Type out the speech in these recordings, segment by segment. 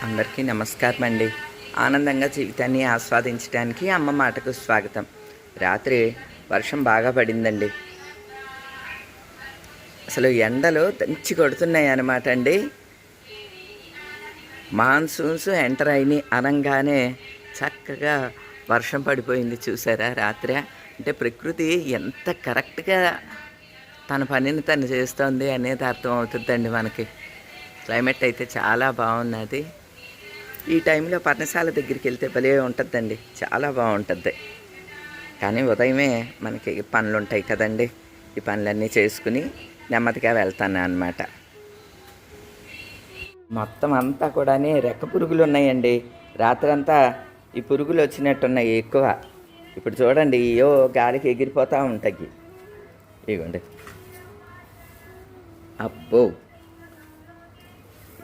అందరికీ నమస్కారం అండి. ఆనందంగా జీవితాన్ని ఆస్వాదించడానికి అమ్మ మాటకు స్వాగతం. రాత్రి వర్షం బాగా పడిందండి. అసలు ఎండలు దంచి కొడుతున్నాయి అన్నమాట అండి. మాన్సూన్స్ ఎంటర్ అయినాయి అనగానే చక్కగా వర్షం పడిపోయింది చూసారా రాత్రి. అంటే ప్రకృతి ఎంత కరెక్ట్గా తన పనిని తను చేస్తోంది అనేది అర్థం అవుతుందండి మనకి. క్లైమేట్ అయితే చాలా బాగున్నది. ఈ టైంలో పర్ణశాల దగ్గరికి వెళ్తే భలే ఉంటుందండి, చాలా బాగుంటుంది. కానీ ఉదయమే మనకి పనులు ఉంటాయి కదండి, ఈ పనులన్నీ చేసుకుని నెమ్మదిగా వెళ్తాను అన్నమాట. మొత్తం అంతా కూడా రెక్క పురుగులు ఉన్నాయండి. రాత్రంతా ఈ పురుగులు వచ్చినట్టున్నాయి ఎక్కువ. ఇప్పుడు చూడండి, ఇయో గాలికి ఎగిరిపోతూ ఉంటాయి. ఇవ్వండి, అబ్బో,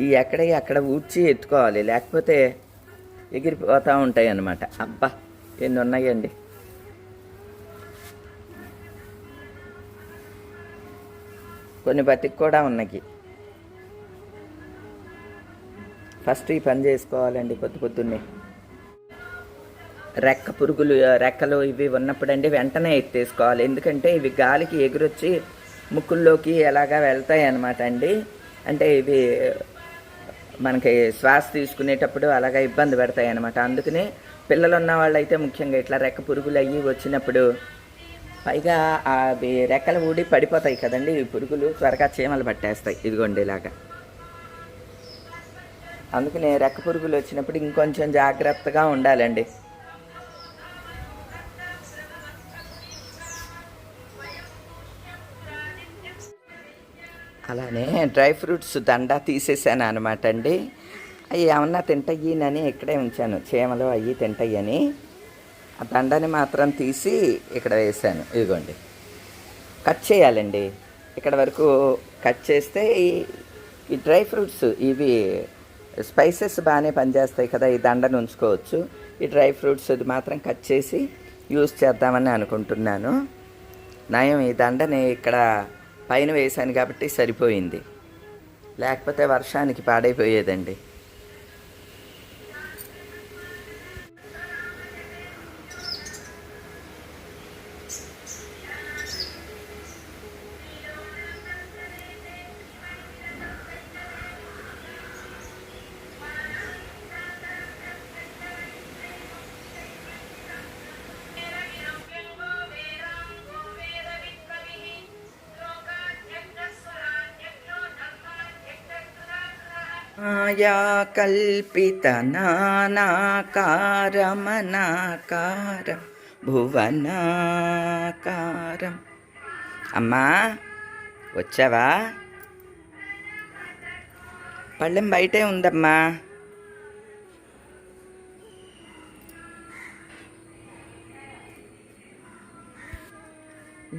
ఈ అక్కడ ఊడ్చి ఎత్తుకోవాలి, లేకపోతే ఎగిరిపోతూ ఉంటాయి అన్నమాట. అబ్బా, ఎన్ని ఉన్నాయండి. కొన్ని బతికి కూడా ఉన్నాయి. ఫస్ట్ ఈ పని చేసుకోవాలండి పొద్దున్నే. రెక్క పురుగులు రెక్కలు ఇవి ఉన్నప్పుడండి వెంటనే ఎత్తేసుకోవాలి. ఎందుకంటే ఇవి గాలికి ఎగురొచ్చి ముక్కుల్లోకి ఎలాగా వెళ్తాయి అన్నమాట అండి. అంటే ఇవి మనకి శ్వాస తీసుకునేటప్పుడు అలాగా ఇబ్బంది పెడతాయి అన్నమాట. అందుకనే పిల్లలు ఉన్న వాళ్ళు అయితే ముఖ్యంగా ఇట్లా రెక్క పురుగులు అయ్యి వచ్చినప్పుడు, పైగా అవి రెక్కలు ఊడి పడిపోతాయి కదండి, ఈ పురుగులు త్వరగా చీమలు పట్టేస్తాయి. ఇదిగోండి ఇలాగా. అందుకనే రెక్క పురుగులు వచ్చినప్పుడు ఇంకొంచెం జాగ్రత్తగా ఉండాలండి. అలానే డ్రై ఫ్రూట్స్ దండ తీసేసాను అనమాట అండి. అవి ఏమన్నా తింటాయినని ఇక్కడే ఉంచాను, చీమలు అవి తింటాయని. ఆ దండని మాత్రం తీసి ఇక్కడ వేసాను. ఇదిగోండి, కట్ చేయాలండి. ఇక్కడ వరకు కట్ చేస్తే ఈ డ్రై ఫ్రూట్స్ ఇవి స్పైసెస్ బాగానే పనిచేస్తాయి కదా, ఈ దండను ఉంచుకోవచ్చు. ఈ డ్రై ఫ్రూట్స్ ఇది మాత్రం కట్ చేసి యూజ్ చేద్దామని అనుకుంటున్నాను. నయం ఈ దండని ఇక్కడ పైన వేసాను కాబట్టి సరిపోయింది, లేకపోతే వర్షానికి పాడైపోయేదండి. మాయా కల్పిత నానాకారమనాకారం భువనాకారం. అమ్మా వచ్చావా? పళ్ళెం బయటే ఉందమ్మా.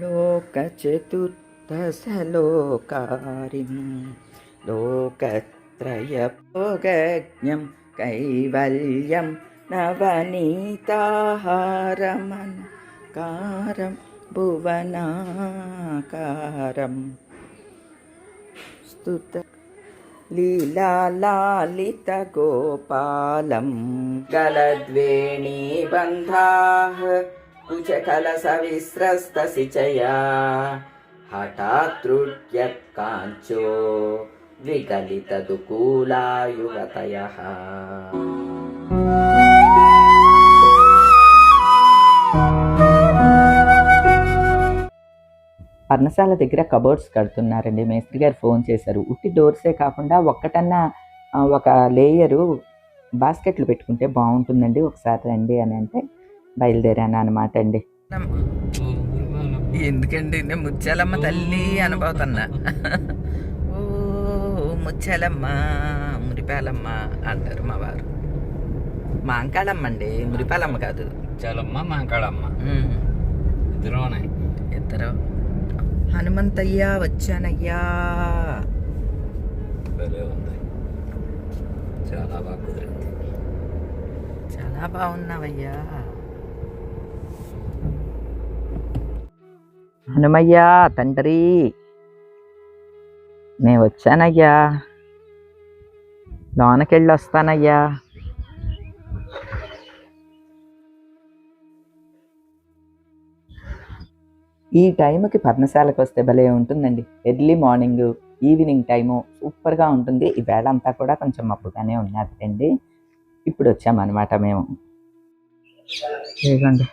లోక చతుర్దశలోకారిం లోకత్రయభోగజ్ఞం కైవల్యం నవనీతాహారమనకారం భువనాకారం. స్తుత లీలాలాలిత గోపాలం గలద్వేణీబంధాః కుచకలసవిస్రస్తసిచయా హఠాత్రుడ్యత్కాంచో విగలితదుకూలాయువతయః. పర్ణశాల దగ్గర కబోర్డ్స్ కడుతున్నారండి. మేస్త్రి గారు ఫోన్ చేశారు. ఉట్టి డోర్సే కాకుండా ఒక్కటన్నా ఒక లేయరు బాస్కెట్లు పెట్టుకుంటే బాగుంటుందండి, ఒకసారి రండి అని అంటే బయలుదేరాను అనమాట అండి. ఎందుకండి నేను ముత్యాలమ్మ తల్లి అనుభవుతున్నా. ఓ ముత్యాలమ్మ, మురిపాలమ్మ అంటారు మా వారు. మాంకాళమ్మ అండి, మురిపాలమ్మ కాదు. ముత్యాలమ్మ, మాంకాళమ్మ ఇద్దరు. హనుమంతయ్యా వచ్చానయ్యా. చాలా బాగా కుదిరింది. చాలా బాగున్నావయ్యా. హనుమయ్యా తండ్రి, నేను వచ్చానయ్యా. లోనకెళ్ళి వస్తానయ్యా. ఈ టైంకి పర్ణశాలకు వస్తే భలే ఉంటుందండి. ఎర్లీ మార్నింగ్, ఈవినింగ్ టైము సూపర్గా ఉంటుంది. ఈ వేళ అంతా కూడా కొంచెం మబ్బుగానే ఉన్నదండి. ఇప్పుడు వచ్చామన్నమాట మేము. ఇదిగోండి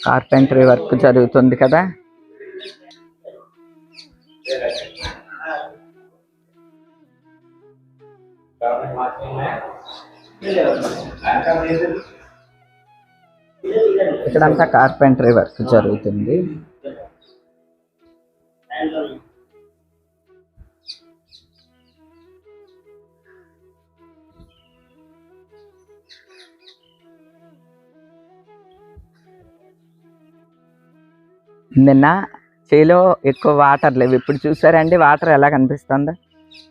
కార్పెంటరీ వర్క్ జరుగుతుంది కదా. ఇక్కడంతా కార్పెంటరీ వర్క్ జరుగుతుంది. నిన్న చేలో ఎక్కువ వాటర్ లేవు. ఇప్పుడు చూసారండి వాటర్ ఎలా కనిపిస్తుందో.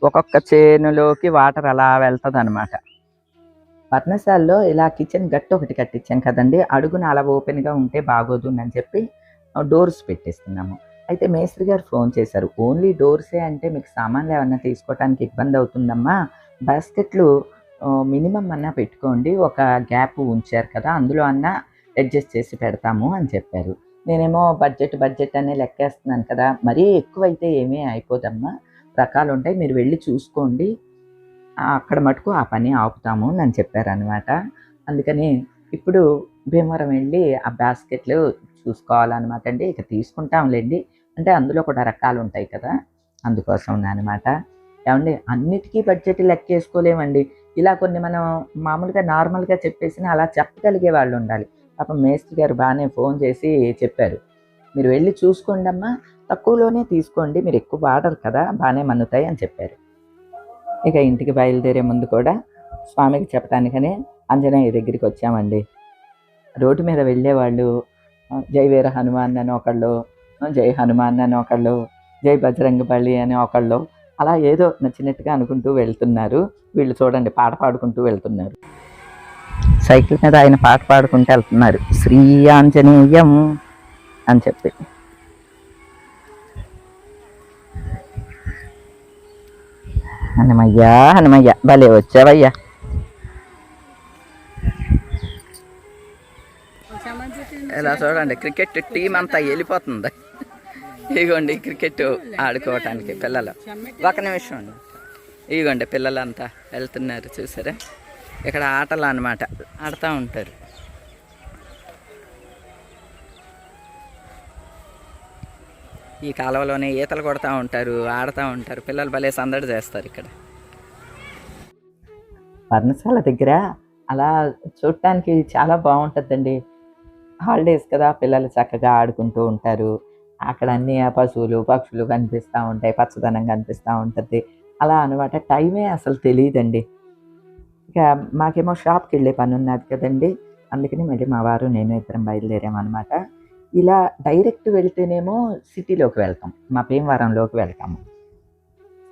ఒక్కొక్క చేనులోకి వాటర్ అలా వెళ్తుంది అనమాట. పర్ణశాలలో ఇలా కిచెన్ గట్టు ఒకటి కట్టించాం కదండి. అడుగున అలా ఓపెన్గా ఉంటే బాగోదు అని చెప్పి డోర్స్ పెట్టిస్తున్నాము. అయితే మేస్త్రి గారు ఫోన్ చేశారు. ఓన్లీ డోర్సే అంటే మీకు సామాన్లు ఏమన్నా తీసుకోవడానికి ఇబ్బంది అవుతుందమ్మా, బాస్కెట్లు మినిమం అన్నా పెట్టుకోండి, ఒక గ్యాప్ ఉంచారు కదా అందులో అన్నా అడ్జస్ట్ చేసి పెడతాము అని చెప్పారు. నేనేమో బడ్జెట్ అనే లెక్కేస్తున్నాను కదా, మరీ ఎక్కువైతే ఏమీ అయిపోదమ్మా, రకాలు ఉంటాయి, మీరు వెళ్ళి చూసుకోండి, అక్కడ మటుకు ఆ పని ఆపుతాము అని చెప్పారనమాట. అందుకని ఇప్పుడు భీమవరం వెళ్ళి ఆ బాస్కెట్లు చూసుకోవాలన్నమాట అండి. ఇక తీసుకుంటాంలేండి, అంటే అందులో కూడా రకాలు ఉంటాయి కదా, అందుకోసం అనమాట. ఏమండి అన్నిటికీ బడ్జెట్ లెక్కేసుకోలేమండి. ఇలా కొన్ని మనం మామూలుగా నార్మల్గా చెప్పేసిన అలా చెప్పగలిగే వాళ్ళు ఉండాలి. పాపం మేస్త్రి గారు బాగానే ఫోన్ చేసి చెప్పారు, మీరు వెళ్ళి చూసుకోండి అమ్మా, తక్కువలోనే తీసుకోండి, మీరు ఎక్కువ వాడరు కదా, బాగానే మన్నుతాయి అని చెప్పారు. ఇక ఇంటికి బయలుదేరే ముందు కూడా స్వామికి చెప్పడానికనే ఆంజనేయ దగ్గరికి వచ్చామండి. రోడ్డు మీద వెళ్ళేవాళ్ళు జై వీర హనుమాన్ అని ఒకళ్ళు, జై హనుమాన్ అని ఒకళ్ళు, జై బజరంగబలి అని ఒకళ్ళు, అలా ఏదో నచ్చినట్టుగా అనుకుంటూ వెళ్తున్నారు. వీళ్ళు చూడండి పాట పాడుకుంటూ వెళ్తున్నారు. సైకిల్ మీద ఆయన పాట పాడుకుంటూ వెళ్తున్నారు, శ్రీ ఆంజనేయం అని చెప్పి. హనుమయ్యా హనుమయ్య భలే వచ్చావయ్యా. ఇలా చూడండి క్రికెట్ టీం అంతా వెళ్ళిపోతుంది. ఇదిగోండి క్రికెట్ ఆడుకోవటానికి పిల్లలు, ఒక నిమిషం అండి, ఇదిగోండి పిల్లలంతా వెళ్తున్నారు చూసారా. ఇక్కడ ఆటలు అన్నమాట, ఆడుతూ ఉంటారు. ఈ కాలువలోనే ఈతలు కొడుతూ ఉంటారు, ఆడుతూ ఉంటారు పిల్లలు, భలే సందడి చేస్తారు ఇక్కడ. పర్ణశాల దగ్గర అలా చూడటానికి చాలా బాగుంటుందండి. హాలిడేస్ కదా, పిల్లలు చక్కగా ఆడుకుంటూ ఉంటారు. అక్కడ అన్ని పశువులు పక్షులు కనిపిస్తూ ఉంటాయి, పచ్చదనం కనిపిస్తూ ఉంటుంది. అలా అనమాట, టైమే అసలు తెలియదండి. ఇక మాకేమో షాప్కి వెళ్ళే పని ఉన్నది కదండి, అందుకని మళ్ళీ మా వారు నేను ఇద్దరం బయలుదేరామన్నమాట. ఇలా డైరెక్ట్ వెళ్తేనేమో సిటీలోకి వెళ్తాం, మా భీమవరంలోకి వెళ్తాము.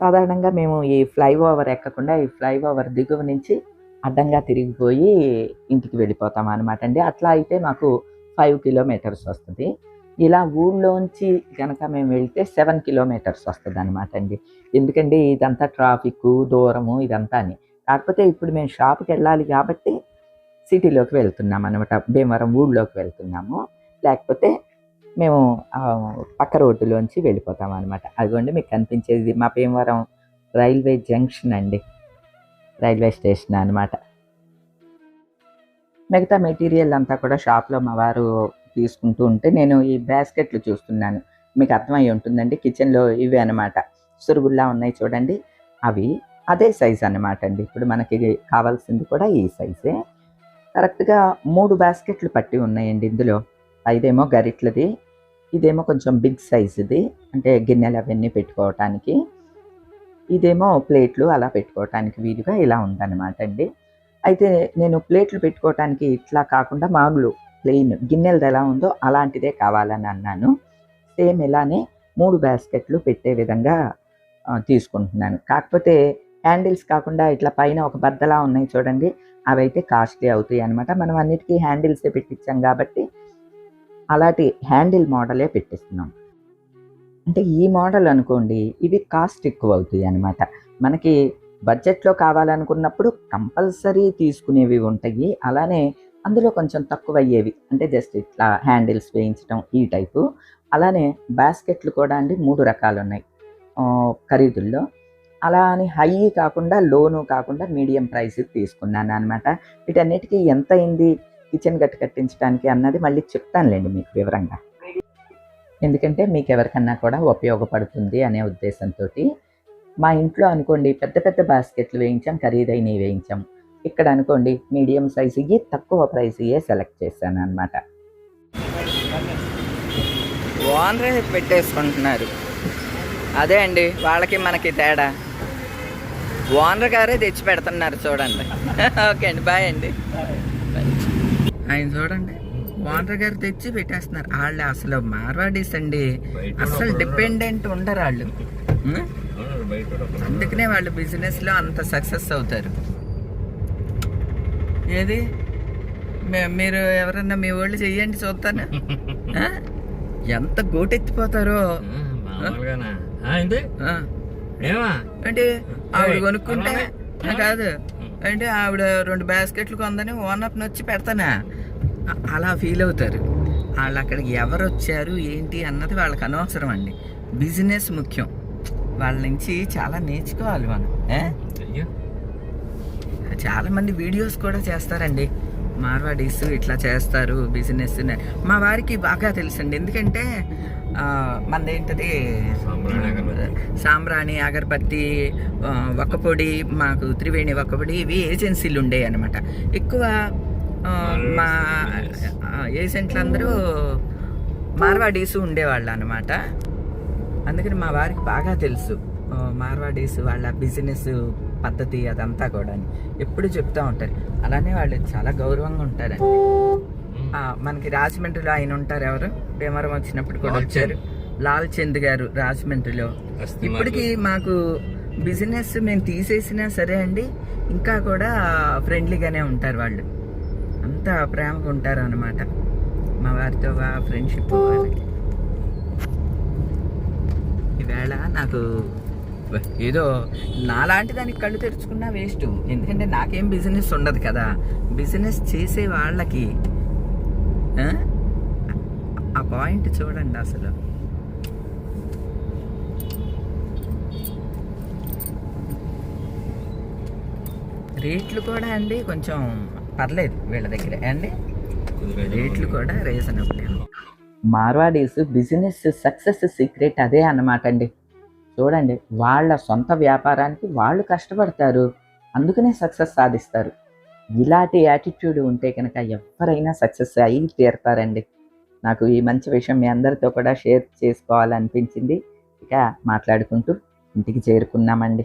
సాధారణంగా మేము ఈ ఫ్లైఓవర్ ఎక్కకుండా ఈ ఫ్లైఓవర్ దిగువ నుంచి అడ్డంగా తిరిగిపోయి ఇంటికి వెళ్ళిపోతాం అనమాట అండి. అట్లా అయితే మాకు 5 కిలోమీటర్స్ వస్తుంది. ఇలా ఊళ్ళోంచి కనుక మేము వెళ్తే 7 కిలోమీటర్స్ వస్తుంది అనమాట అండి. ఎందుకంటే ఇదంతా ట్రాఫిక్ దూరము ఇదంతా అని. కాకపోతే ఇప్పుడు మేము షాప్కి వెళ్ళాలి కాబట్టి సిటీలోకి వెళ్తున్నాం అనమాట, భీమవరం ఊళ్ళోకి వెళ్తున్నాము. లేకపోతే మేము పక్క రోడ్డులోంచి వెళ్ళిపోతాం అనమాట. అదిగోండి మీకు కనిపించేది మా భీమవరం రైల్వే జంక్షన్ అండి, రైల్వే స్టేషన్ అనమాట. మిగతా మెటీరియల్ అంతా కూడా షాప్లో మా వారు తీసుకుంటూ ఉంటే నేను ఈ బాస్కెట్లు చూస్తున్నాను. మీకు అర్థమై ఉంటుందండి, కిచెన్లో ఇవి అనమాట, సురుగుల్లా ఉన్నాయి చూడండి, అవి అదే సైజ్ అనమాట అండి. ఇప్పుడు మనకి కావాల్సింది కూడా ఈ సైజే. కరెక్ట్గా 3 బాస్కెట్లు పట్టి ఉన్నాయండి ఇందులో. ఇదేమో గరిట్లది, ఇదేమో కొంచెం బిగ్ సైజుది, అంటే గిన్నెలు అవన్నీ పెట్టుకోవటానికి, ఇదేమో ప్లేట్లు అలా పెట్టుకోవటానికి వీలుగా ఇలా ఉందన్నమాట అండి. అయితే నేను ప్లేట్లు పెట్టుకోవటానికి ఇట్లా కాకుండా మామూలు ప్లెయిన్ గిన్నెలది ఎలా ఉందో అలాంటిదే కావాలని అన్నాను. సేమ్ ఇలానే 3 బాస్కెట్లు పెట్టే విధంగా తీసుకుంటున్నాను. కాకపోతే హ్యాండిల్స్ కాకుండా ఇట్లా పైన ఒక బద్దలా ఉన్నాయి చూడండి, అవైతే కాస్ట్లీ అవుతాయి అనమాట. మనం అన్నిటికీ హ్యాండిల్సే పెట్టించాం కాబట్టి అలాంటి హ్యాండిల్ మోడలే పెట్టిస్తున్నాం. అంటే ఈ మోడల్ అనుకోండి ఇవి కాస్ట్ ఎక్కువ అవుతాయి అనమాట. మనకి బడ్జెట్లో కావాలనుకున్నప్పుడు కంపల్సరీ తీసుకునేవి ఉంటాయి. అలానే అందులో కొంచెం తక్కువ అయ్యేవి అంటే జస్ట్ ఇట్లా హ్యాండిల్స్ వేయించడం ఈ టైపు. అలానే బాస్కెట్లు కూడా అండి 3 రకాలు ఉన్నాయి ఖరీదుల్లో. అలా అని హై కాకుండా లోను కాకుండా మీడియం ప్రైస్ తీసుకున్నాను అనమాట. వీటన్నిటికీ ఎంత అయింది కిచెన్ గట్టు కట్టించడానికి అన్నది మళ్ళీ చెప్తానులేండి మీకు వివరంగా, ఎందుకంటే మీకు ఎవరికన్నా కూడా ఉపయోగపడుతుంది అనే ఉద్దేశంతో. మా ఇంట్లో అనుకోండి పెద్ద పెద్ద బాస్కెట్లు వేయించాం, ఖరీదైనవి వేయించాం. ఇక్కడ అనుకోండి మీడియం సైజ్ ఇవి తక్కువ ప్రైస్ ఇవే సెలెక్ట్ చేశాను అనమాట. ఓనరే పెట్టేసుకుంటున్నారు, అదే అండి వాళ్ళకి మనకి తేడా. ఓనర్ గారే తెచ్చి పెడుతున్నారు చూడండి. ఓకే అండి, బాయ్ అండి. ఆయన చూడండి ఓనర్ గారు తెచ్చి పెట్టేస్తున్నారు. వాళ్ళు అసలు మార్వాడీస్ అండి, అసలు డిపెండెంట్ ఉండరు వాళ్ళు. అందుకనే వాళ్ళు బిజినెస్లో అంత సక్సెస్ అవుతారు. ఏది మీరు ఎవరన్నా మీ వాళ్ళు చెయ్యండి చూస్తాను, ఎంత గోటెత్తిపోతారో. అంటే ఆవిడ కొనుక్కుంటే కాదు అంటే ఆవిడ 2 బాస్కెట్లు కొందని ఓనర్ని వచ్చి పెడతానా అలా ఫీల్ అవుతారు వాళ్ళు. అక్కడికి ఎవరు వచ్చారు ఏంటి అన్నది వాళ్ళకి అనవసరం అండి. బిజినెస్ ముఖ్యం. వాళ్ళ నుంచి చాలా నేర్చుకోవాలి మనం. చాలామంది వీడియోస్ కూడా చేస్తారండి మార్వాడీస్, ఇట్లా చేస్తారు బిజినెస్. మా వారికి బాగా తెలుసండి, ఎందుకంటే మనదేంటది సాంబ్రాణి, అగరబత్తి, వక్కపొడి, మాకు త్రివేణి వక్కపొడి, ఇవి ఏజెన్సీలు ఉండేవి అనమాట. ఎక్కువ మా ఏజెంట్లు అందరూ మార్వాడీస్ ఉండేవాళ్ళు అనమాట. అందుకని మా వారికి బాగా తెలుసు మార్వాడీస్ వాళ్ళ బిజినెస్ పద్ధతి అదంతా కూడా ఎప్పుడు చెప్తూ ఉంటారు. అలానే వాళ్ళు చాలా గౌరవంగా ఉంటారండి. మనకి రాజమండ్రిలో ఆయన ఉంటారు, ఎవరు భీమవరం వచ్చినప్పుడు కూడా వచ్చారు, లాల్ చంద్ గారు రాజమండ్రిలో. ఇప్పటికీ మాకు బిజినెస్ మేము తీసేసినా సరే అండి ఇంకా కూడా ఫ్రెండ్లీగానే ఉంటారు వాళ్ళు, అంతా ప్రేమగా ఉంటారు అన్నమాట. మా వారితో ఫ్రెండ్షిప్. ఈవేళ నాకు ఏదో నాలాంటి దానికి కళ్ళు తెరుచుకున్నా వేస్ట్, ఎందుకంటే నాకేం బిజినెస్ ఉండదు కదా. బిజినెస్ చేసే వాళ్ళకి ఆ పాయింట్ చూడండి అసలు. రేట్లు కూడా అండి కొంచెం పర్లేదు వీళ్ళ దగ్గర అండి, రేట్లు కూడా reasonable. Marwaris business success secret అదే అన్నమాట అండి. చూడండి వాళ్ళ సొంత వ్యాపారానికి వాళ్ళు కష్టపడతారు, అందుకనే సక్సెస్ సాధిస్తారు. ఇలాంటి యాటిట్యూడ్ ఉంటే కనుక ఎవరైనా సక్సెస్ అయ్యి తీరుతారండి. నాకు ఈ మంచి విషయం మీ అందరితో కూడా షేర్ చేసుకోవాలనిపించింది. ఇక మాట్లాడుకుంటూ ఇంటికి చేరుకున్నామండి.